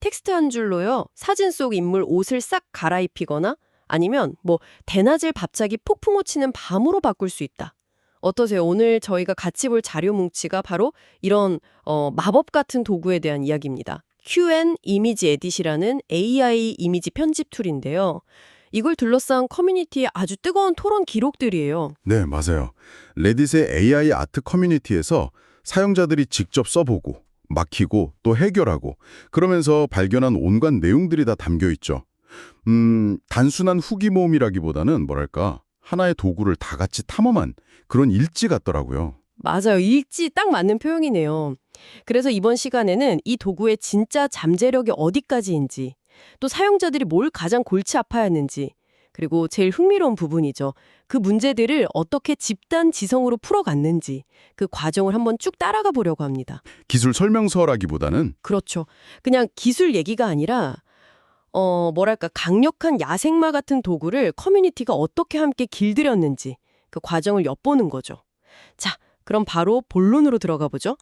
텍스트 한 줄로요. 사진 속 인물 옷을 싹 갈아입히거나 아니면 대낮을 갑자기 폭풍우 치는 밤으로 바꿀 수 있다. 어떠세요? 오늘 저희가 같이 볼 자료 뭉치가 바로 이런 마법 같은 도구에 대한 이야기입니다. QN 이미지 에딧이라는 AI 이미지 편집 툴인데요. 이걸 둘러싼 커뮤니티의 아주 뜨거운 토론 기록들이에요. 네, 맞아요. 레딧의 AI 아트 커뮤니티에서 사용자들이 직접 써보고, 막히고, 또 해결하고, 그러면서 발견한 온갖 내용들이 다 담겨 있죠. 단순한 후기 모음이라기보다는 뭐랄까, 하나의 도구를 다 같이 탐험한 그런 일지 같더라고요. 맞아요. 일지 딱 맞는 표현이네요. 그래서 이번 시간에는 이 도구의 진짜 잠재력이 어디까지인지, 또 사용자들이 뭘 가장 골치 아파했는지, 그리고 제일 흥미로운 부분이죠. 그 문제들을 어떻게 집단 지성으로 풀어갔는지 그 과정을 한번 쭉 따라가 보려고 합니다. 기술 설명서라기보다는 그렇죠. 그냥 기술 얘기가 아니라 강력한 야생마 같은 도구를 커뮤니티가 어떻게 함께 길들였는지 그 과정을 엿보는 거죠. 자, 그럼 바로 본론으로 들어가 보죠.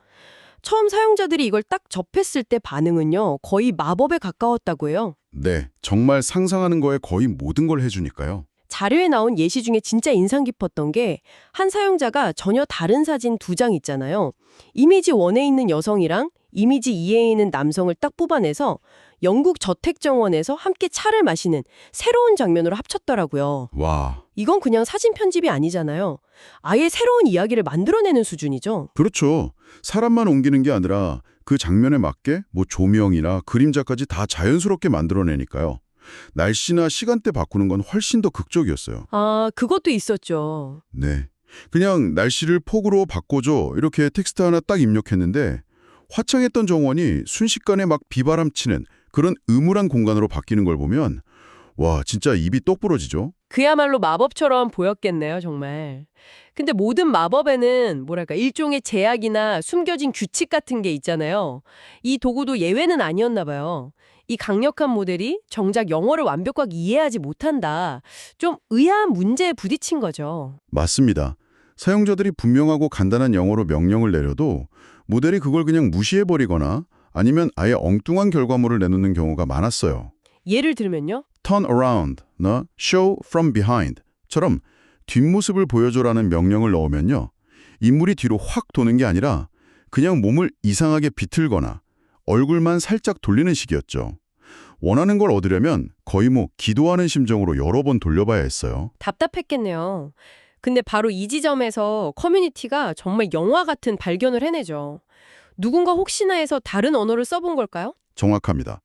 처음 사용자들이 이걸 딱 접했을 때 반응은요, 거의 마법에 가까웠다고 해요. 네, 정말 상상하는 거에 거의 모든 걸 해주니까요. 자료에 나온 예시 중에 진짜 인상 깊었던 게 한 사용자가 전혀 다른 사진 두 장 있잖아요. 이미지 1에 있는 여성이랑 이미지 2에 있는 남성을 딱 뽑아내서 영국 저택정원에서 함께 차를 마시는 새로운 장면으로 합쳤더라고요. 와, 이건 그냥 사진 편집이 아니잖아요. 아예 새로운 이야기를 만들어내는 수준이죠. 그렇죠. 사람만 옮기는 게 아니라 그 장면에 맞게 조명이나 그림자까지 다 자연스럽게 만들어내니까요. 날씨나 시간대 바꾸는 건 훨씬 더 극적이었어요. 아, 그것도 있었죠. 네. 그냥 날씨를 폭우로 바꿔줘 이렇게 텍스트 하나 딱 입력했는데 화창했던 정원이 순식간에 막 비바람치는 그런 음울한 공간으로 바뀌는 걸 보면 와, 진짜 입이 똑 부러지죠? 그야말로 마법처럼 보였겠네요, 정말. 근데 모든 마법에는 일종의 제약이나 숨겨진 규칙 같은 게 있잖아요. 이 도구도 예외는 아니었나 봐요. 이 강력한 모델이 정작 영어를 완벽하게 이해하지 못한다. 좀 의아한 문제에 부딪힌 거죠. 맞습니다. 사용자들이 분명하고 간단한 영어로 명령을 내려도 모델이 그걸 그냥 무시해버리거나 아니면 아예 엉뚱한 결과물을 내놓는 경우가 많았어요. 예를 들면요. turn around, 나 show from behind처럼 뒷모습을 보여줘라는 명령을 넣으면요. 인물이 뒤로 확 도는 게 아니라 그냥 몸을 이상하게 비틀거나 얼굴만 살짝 돌리는 식이었죠. 원하는 걸 얻으려면 거의 기도하는 심정으로 여러 번 돌려봐야 했어요. 답답했겠네요. 근데 바로 이 지점에서 커뮤니티가 정말 영화 같은 발견을 해내죠. 누군가 혹시나 해서 다른 언어를 써본 걸까요? 정확합니다.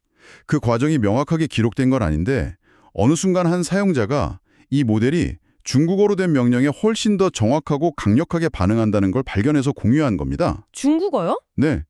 그 과정이 명확하게 기록된 건 아닌데 어느 순간 한 사용자가 이 모델이 중국어로 된 명령에 훨씬 더 정확하고 강력하게 반응한다는 걸 발견해서 공유한 겁니다. 중국어요? 네.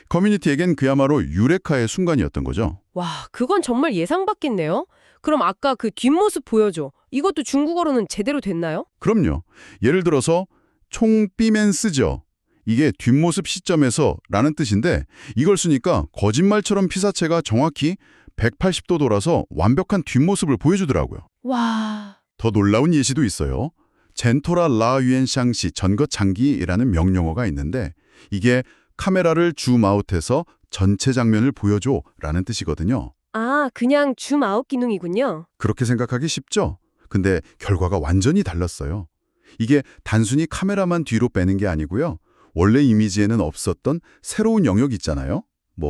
커뮤니티에겐 그야말로 유레카의 순간이었던 거죠. 와, 그건 정말 예상 밖겠네요. 그럼 아까 그 뒷모습 보여줘. 이것도 중국어로는 제대로 됐나요? 그럼요. 예를 들어서 총삐맨 쓰죠. 이게 뒷모습 시점에서 라는 뜻인데 이걸 쓰니까 거짓말처럼 피사체가 정확히 180도 돌아서 완벽한 뒷모습을 보여주더라고요. 와, 더 놀라운 예시도 있어요. 젠토라 라 유엔샹시 전거장기라는 명령어가 있는데 이게 카메라를 줌아웃해서 전체 장면을 보여줘라는 뜻이거든요. 아, 그냥 줌아웃 기능이군요. 그렇게 생각하기 쉽죠? 근데 결과가 완전히 달랐어요. 이게 단순히 카메라만 뒤로 빼는 게 아니고요. 원래 이미지에는 없었던 새로운 영역 있잖아요.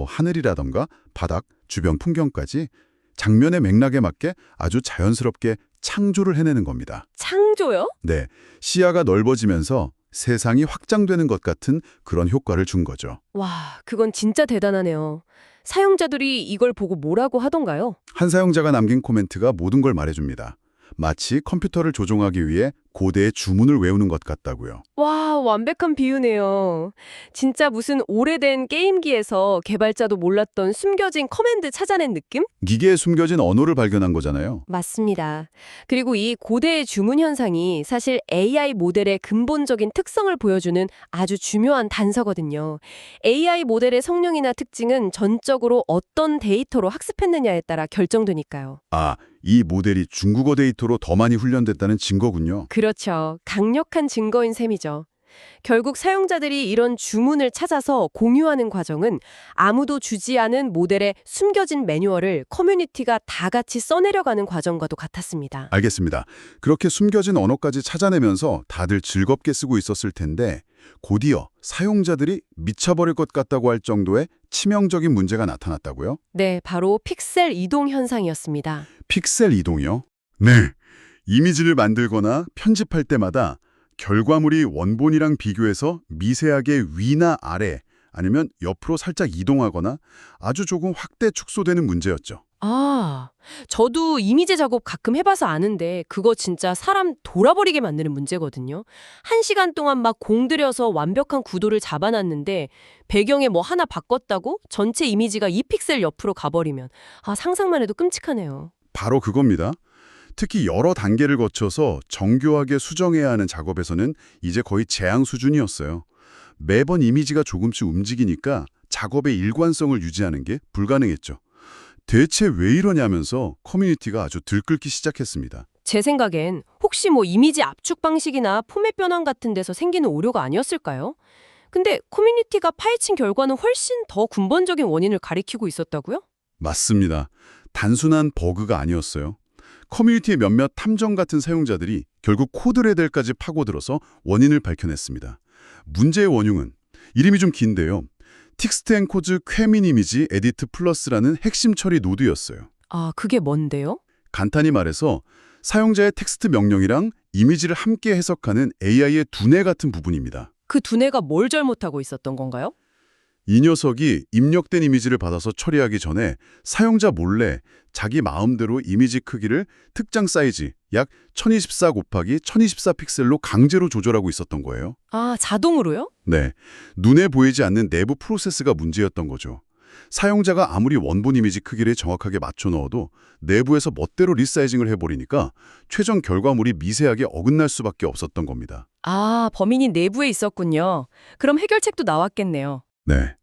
하늘이라던가 바닥, 주변 풍경까지 장면의 맥락에 맞게 아주 자연스럽게 창조를 해내는 겁니다. 창조요? 네, 시야가 넓어지면서 세상이 확장되는 것 같은 그런 효과를 준 거죠. 와, 그건 진짜 대단하네요. 사용자들이 이걸 보고 뭐라고 하던가요? 한 사용자가 남긴 코멘트가 모든 걸 말해줍니다. 마치 컴퓨터를 조종하기 위해 고대의 주문을 외우는 것 같다고요. 와, 완벽한 비유네요. 진짜 무슨 오래된 게임기에서 개발자도 몰랐던 숨겨진 커맨드 찾아낸 느낌? 기계에 숨겨진 언어를 발견한 거잖아요. 맞습니다. 그리고 이 고대의 주문 현상이 사실 AI 모델의 근본적인 특성을 보여주는 아주 중요한 단서거든요. AI 모델의 성능이나 특징은 전적으로 어떤 데이터로 학습했느냐에 따라 결정되니까요. 아, 이 모델이 중국어 데이터로 더 많이 훈련됐다는 증거군요. 그렇죠. 강력한 증거인 셈이죠. 결국 사용자들이 이런 주문을 찾아서 공유하는 과정은 아무도 주지 않은 모델의 숨겨진 매뉴얼을 커뮤니티가 다 같이 써내려가는 과정과도 같았습니다. 알겠습니다. 그렇게 숨겨진 언어까지 찾아내면서 다들 즐겁게 쓰고 있었을 텐데 곧이어 사용자들이 미쳐버릴 것 같다고 할 정도의 치명적인 문제가 나타났다고요? 네, 바로 픽셀 이동 현상이었습니다. 픽셀 이동이요? 네. 이미지를 만들거나 편집할 때마다 결과물이 원본이랑 비교해서 미세하게 위나 아래 아니면 옆으로 살짝 이동하거나 아주 조금 확대 축소되는 문제였죠. 아, 저도 이미지 작업 가끔 해봐서 아는데 그거 진짜 사람 돌아버리게 만드는 문제거든요. 1시간 동안 막 공들여서 완벽한 구도를 잡아놨는데 배경에 뭐 하나 바꿨다고 전체 이미지가 2픽셀 옆으로 가버리면 상상만 해도 끔찍하네요. 바로 그겁니다. 특히 여러 단계를 거쳐서 정교하게 수정해야 하는 작업에서는 이제 거의 재앙 수준이었어요. 매번 이미지가 조금씩 움직이니까 작업의 일관성을 유지하는 게 불가능했죠. 대체 왜 이러냐면서 커뮤니티가 아주 들끓기 시작했습니다. 제 생각엔 혹시 뭐 이미지 압축 방식이나 포맷 변환 같은 데서 생기는 오류가 아니었을까요? 근데 커뮤니티가 파헤친 결과는 훨씬 더 근본적인 원인을 가리키고 있었다고요? 맞습니다. 단순한 버그가 아니었어요. 커뮤니티의 몇몇 탐정 같은 사용자들이 결국 코드 레벨까지 파고들어서 원인을 밝혀냈습니다. 문제의 원흉은 이름이 좀 긴데요. 틱스트앤코즈 퀘민 이미지 에디트 플러스라는 핵심 처리 노드였어요. 아, 그게 뭔데요? 간단히 말해서 사용자의 텍스트 명령이랑 이미지를 함께 해석하는 AI의 두뇌 같은 부분입니다. 그 두뇌가 뭘 잘못하고 있었던 건가요? 이 녀석이 입력된 이미지를 받아서 처리하기 전에 사용자 몰래 자기 마음대로 이미지 크기를 특정 사이즈 약 1024 곱하기 1024 픽셀로 강제로 조절하고 있었던 거예요. 아, 자동으로요? 네, 눈에 보이지 않는 내부 프로세스가 문제였던 거죠. 사용자가 아무리 원본 이미지 크기를 정확하게 맞춰 넣어도 내부에서 멋대로 리사이징을 해버리니까 최종 결과물이 미세하게 어긋날 수밖에 없었던 겁니다. 아, 범인이 내부에 있었군요. 그럼 해결책도 나왔겠네요. 네,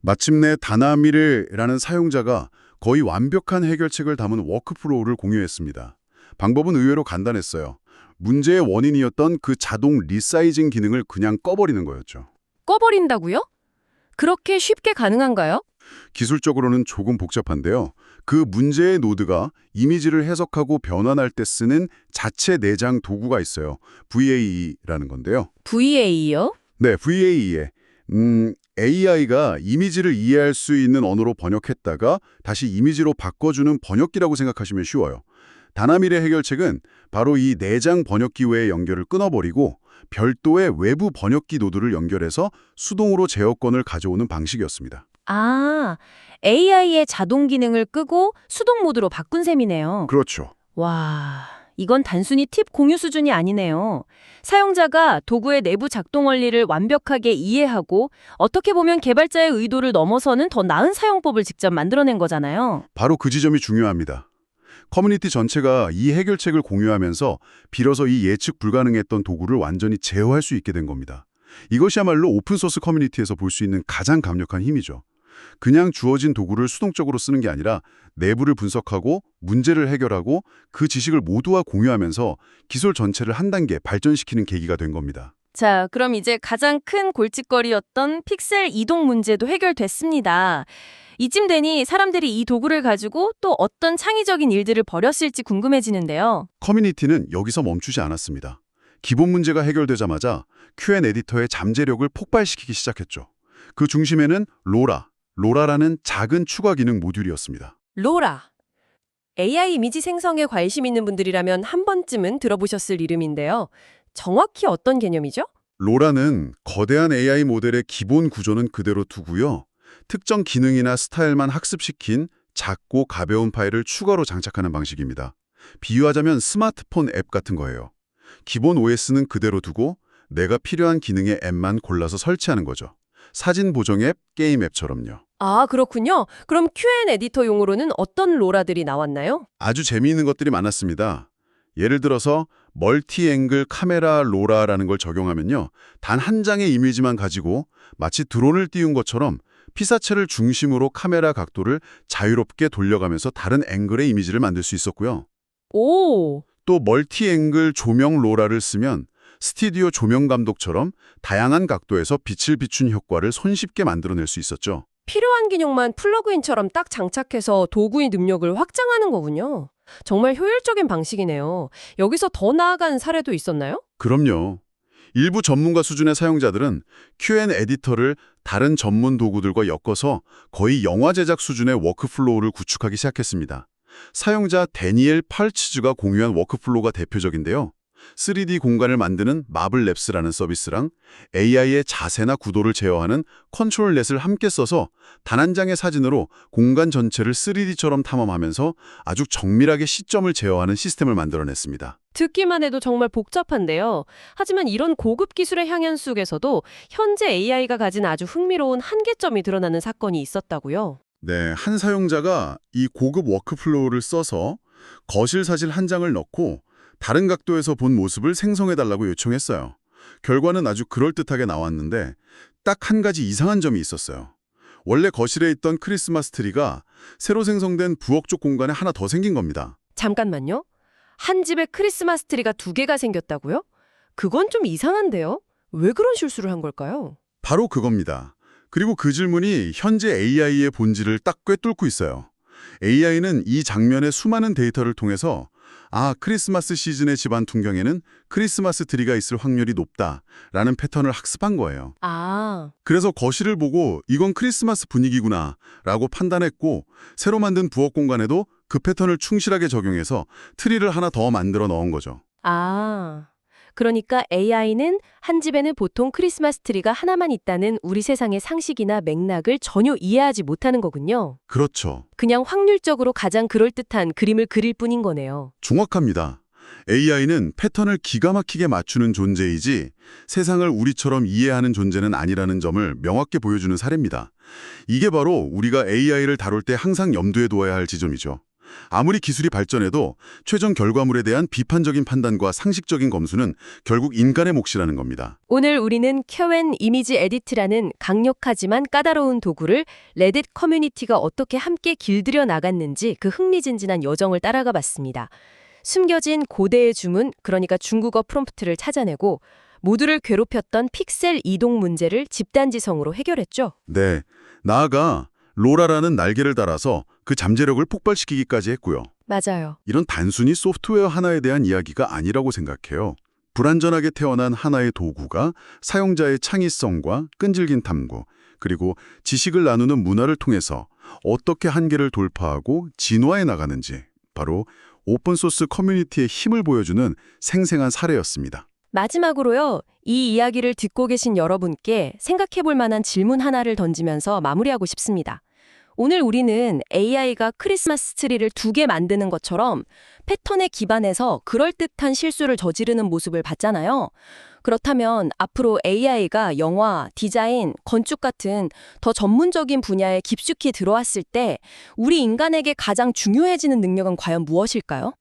마침내 다나미르라는 사용자가 거의 완벽한 해결책을 담은 워크프로우를 공유했습니다. 방법은 의외로 간단했어요. 문제의 원인이었던 그 자동 리사이징 기능을 그냥 꺼버리는 거였죠. 꺼버린다고요? 그렇게 쉽게 가능한가요? 기술적으로는 조금 복잡한데요. 그 문제의 노드가 이미지를 해석하고 변환할 때 쓰는 자체 내장 도구가 있어요. VAE라는 건데요. VA요? 네, VAE에 AI가 이미지를 이해할 수 있는 언어로 번역했다가 다시 이미지로 바꿔주는 번역기라고 생각하시면 쉬워요. 다나미의 해결책은 바로 이 내장 번역기 외의 연결을 끊어버리고 별도의 외부 번역기 노드를 연결해서 수동으로 제어권을 가져오는 방식이었습니다. 아, AI의 자동 기능을 끄고 수동 모드로 바꾼 셈이네요. 그렇죠. 와, 이건 단순히 팁 공유 수준이 아니네요. 사용자가 도구의 내부 작동 원리를 완벽하게 이해하고 어떻게 보면 개발자의 의도를 넘어서는 더 나은 사용법을 직접 만들어낸 거잖아요. 바로 그 지점이 중요합니다. 커뮤니티 전체가 이 해결책을 공유하면서 비로소 이 예측 불가능했던 도구를 완전히 제어할 수 있게 된 겁니다. 이것이야말로 오픈소스 커뮤니티에서 볼 수 있는 가장 강력한 힘이죠. 그냥 주어진 도구를 수동적으로 쓰는 게 아니라 내부를 분석하고 문제를 해결하고 그 지식을 모두와 공유하면서 기술 전체를 한 단계 발전시키는 계기가 된 겁니다. 자, 그럼 이제 가장 큰 골칫거리였던 픽셀 이동 문제도 해결됐습니다. 이쯤 되니 사람들이 이 도구를 가지고 또 어떤 창의적인 일들을 벌였을지 궁금해지는데요. 커뮤니티는 여기서 멈추지 않았습니다. 기본 문제가 해결되자마자 Q&A 에디터의 잠재력을 폭발시키기 시작했죠. 그 중심에는 로라라는 작은 추가 기능 모듈이었습니다. 로라. AI 이미지 생성에 관심 있는 분들이라면 한 번쯤은 들어보셨을 이름인데요. 정확히 어떤 개념이죠? 로라는 거대한 AI 모델의 기본 구조는 그대로 두고요. 특정 기능이나 스타일만 학습시킨 작고 가벼운 파일을 추가로 장착하는 방식입니다. 비유하자면 스마트폰 앱 같은 거예요. 기본 OS는 그대로 두고 내가 필요한 기능의 앱만 골라서 설치하는 거죠. 사진 보정 앱, 게임 앱처럼요. 아, 그렇군요. 그럼 Q&A 에디터 용어로는 어떤 로라들이 나왔나요? 아주 재미있는 것들이 많았습니다. 예를 들어서 멀티 앵글 카메라 로라라는 걸 적용하면요. 단 한 장의 이미지만 가지고 마치 드론을 띄운 것처럼 피사체를 중심으로 카메라 각도를 자유롭게 돌려가면서 다른 앵글의 이미지를 만들 수 있었고요. 오, 또 멀티 앵글 조명 로라를 쓰면 스튜디오 조명 감독처럼 다양한 각도에서 빛을 비춘 효과를 손쉽게 만들어낼 수 있었죠. 필요한 기능만 플러그인처럼 딱 장착해서 도구의 능력을 확장하는 거군요. 정말 효율적인 방식이네요. 여기서 더 나아간 사례도 있었나요? 그럼요. 일부 전문가 수준의 사용자들은 Q&A 에디터를 다른 전문 도구들과 엮어서 거의 영화 제작 수준의 워크플로우를 구축하기 시작했습니다. 사용자 데니엘 팔치즈가 공유한 워크플로우가 대표적인데요. 3D 공간을 만드는 마블랩스라는 서비스랑 AI의 자세나 구도를 제어하는 컨트롤넷을 함께 써서 단 한 장의 사진으로 공간 전체를 3D처럼 탐험하면서 아주 정밀하게 시점을 제어하는 시스템을 만들어냈습니다. 듣기만 해도 정말 복잡한데요. 하지만 이런 고급 기술의 향연 속에서도 현재 AI가 가진 아주 흥미로운 한계점이 드러나는 사건이 있었다고요. 네, 한 사용자가 이 고급 워크플로우를 써서 거실 사진 한 장을 넣고 다른 각도에서 본 모습을 생성해달라고 요청했어요. 결과는 아주 그럴듯하게 나왔는데 딱 한 가지 이상한 점이 있었어요. 원래 거실에 있던 크리스마스 트리가 새로 생성된 부엌 쪽 공간에 하나 더 생긴 겁니다. 잠깐만요. 한 집에 크리스마스 트리가 2개가 생겼다고요? 그건 좀 이상한데요? 왜 그런 실수를 한 걸까요? 바로 그겁니다. 그리고 그 질문이 현재 AI의 본질을 딱 꿰뚫고 있어요. AI는 이 장면의 수많은 데이터를 통해서 크리스마스 시즌의 집안 풍경에는 크리스마스 트리가 있을 확률이 높다라는 패턴을 학습한 거예요. 그래서 거실을 보고 이건 크리스마스 분위기구나 라고 판단했고 새로 만든 부엌 공간에도 그 패턴을 충실하게 적용해서 트리를 하나 더 만들어 넣은 거죠. 그러니까 AI는 한 집에는 보통 크리스마스 트리가 하나만 있다는 우리 세상의 상식이나 맥락을 전혀 이해하지 못하는 거군요. 그렇죠. 그냥 확률적으로 가장 그럴듯한 그림을 그릴 뿐인 거네요. 정확합니다. AI는 패턴을 기가 막히게 맞추는 존재이지 세상을 우리처럼 이해하는 존재는 아니라는 점을 명확히 보여주는 사례입니다. 이게 바로 우리가 AI를 다룰 때 항상 염두에 두어야 할 지점이죠. 아무리 기술이 발전해도 최종 결과물에 대한 비판적인 판단과 상식적인 검수는 결국 인간의 몫이라는 겁니다. 오늘 우리는 Q&A 이미지 에디트라는 강력하지만 까다로운 도구를 레딧 커뮤니티가 어떻게 함께 길들여 나갔는지 그 흥미진진한 여정을 따라가 봤습니다. 숨겨진 고대의 주문, 그러니까 중국어 프롬프트를 찾아내고 모두를 괴롭혔던 픽셀 이동 문제를 집단지성으로 해결했죠. 네, 나아가 로라라는 날개를 달아서 그 잠재력을 폭발시키기까지 했고요. 맞아요. 이런 단순히 소프트웨어 하나에 대한 이야기가 아니라고 생각해요. 불완전하게 태어난 하나의 도구가 사용자의 창의성과 끈질긴 탐구, 그리고 지식을 나누는 문화를 통해서 어떻게 한계를 돌파하고 진화해 나가는지 바로 오픈소스 커뮤니티의 힘을 보여주는 생생한 사례였습니다. 마지막으로요, 이 이야기를 듣고 계신 여러분께 생각해볼 만한 질문 하나를 던지면서 마무리하고 싶습니다. 오늘 우리는 AI가 크리스마스 트리를 2개 만드는 것처럼 패턴에 기반해서 그럴듯한 실수를 저지르는 모습을 봤잖아요. 그렇다면 앞으로 AI가 영화, 디자인, 건축 같은 더 전문적인 분야에 깊숙이 들어왔을 때 우리 인간에게 가장 중요해지는 능력은 과연 무엇일까요?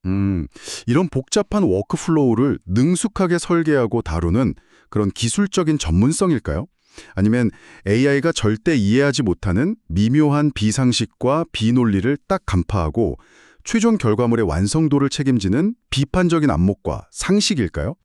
이런 복잡한 워크플로우를 능숙하게 설계하고 다루는 그런 기술적인 전문성일까요? 아니면 AI가 절대 이해하지 못하는 미묘한 비상식과 비논리를 딱 간파하고 최종 결과물의 완성도를 책임지는 비판적인 안목과 상식일까요?